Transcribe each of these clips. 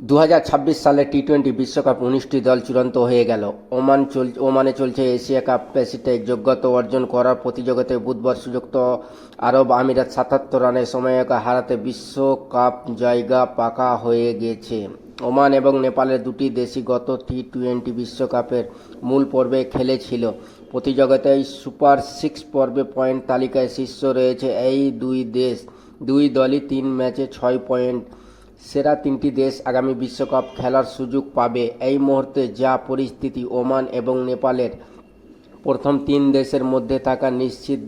2026 সালে টি-20 বিশ্বকাপ 19টি দল চূড়ান্ত হয়ে গেল। ওমানে চলছে এশিয়া কাপ প্যাসিফিক যোগ্যতা অর্জন করার প্রতিযোগিতায় বুধবার সংযুক্ত আরব আমিরাত 77 রানের সমঝোতা হারাতে বিশ্বকাপ জায়গা পাকা হয়ে গেছে। ওমান এবং নেপালের দুটি দেশই গত টি-20 বিশ্বকাপের মূল পর্বে খেলেছিল। প্রতিযোগিতায় সুপার 6 পর্বে পয়েন্ট তালিকায় শীর্ষে রয়েছে এই দুই দলই 3 ম্যাচে 6 পয়েন্ট। সেরা তিনটি দেশ আগামী বিশ্বকাপ খেলার সুযোগ পাবে। এই মুহূর্তে যা পরিস্থিতি, ওমান এবং নেপালের প্রথম তিন দেশের মধ্যে থাকা নিশ্চিত।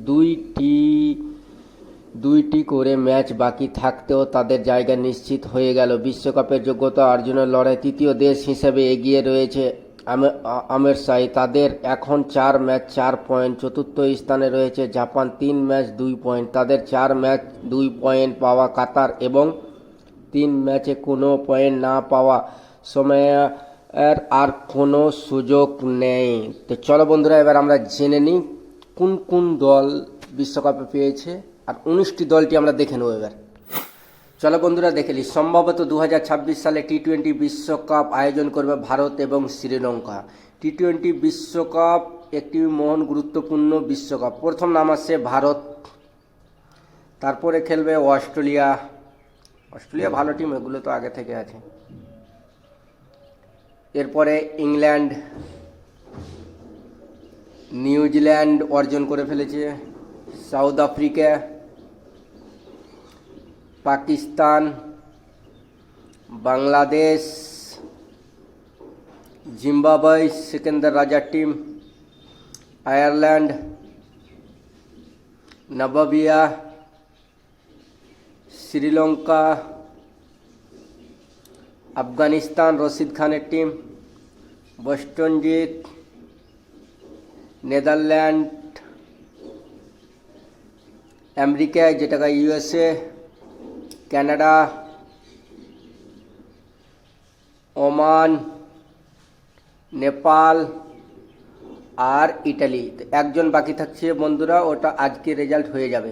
দুইটি করে ম্যাচ বাকি থাকতেও তাদের জায়গা নিশ্চিত হয়ে গেল। বিশ্বকাপের যোগ্যতা অর্জনের লড়াই তৃতীয় দেশ হিসেবে এগিয়ে রয়েছে আমিরাত। তাদের এখন 4 ম্যাচ 4 পয়েন্ট। চতুর্থ স্থানে রয়েছে জাপান, 3 ম্যাচ 2 পয়েন্ট। তাদের 4 ম্যাচ 2 পয়েন্ট পাওয়া কাতার এবং 3 ম্যাচে কোনো পয়েন্ট না পাওয়া সময়ের আর কোনো সুযোগ নেই। তো চলো বন্ধুরা, এবার আমরা জেনে নিই কোন কোন দল বিশ্বকাপে পেয়েছে, আর 19টি দলটি আমরা দেখে নেব। এবার চলো বন্ধুরা দেখে নিই। সম্ভবত 2026 সালে টি-20 বিশ্বকাপ আয়োজন করবে ভারত এবং শ্রীলঙ্কা। টি-20 বিশ্বকাপ একটি মহান গুরুত্বপূর্ণ বিশ্বকাপ। প্রথম নাম আসছে ভারত, তারপরে খেলবে অস্ট্রেলিয়া ভালো টিম, এগুলো তো আগে থেকে আছে। এরপরে ইংল্যান্ড, নিউজিল্যান্ড অর্জন করে ফেলেছে, South Africa, Pakistan, Bangladesh, Zimbabwe Sikandar রাজার team, Ireland, Namibia, Sri Lanka, Afghanistan Rashid খানের team, West Indies, Netherland, America যেটাকে ইউএসএ, কানাডা, ওমান, নেপাল আর ইটালি। একজন বাকি থাকছে বন্ধুরা, ওটা আজকে রেজাল্ট হয়ে যাবে।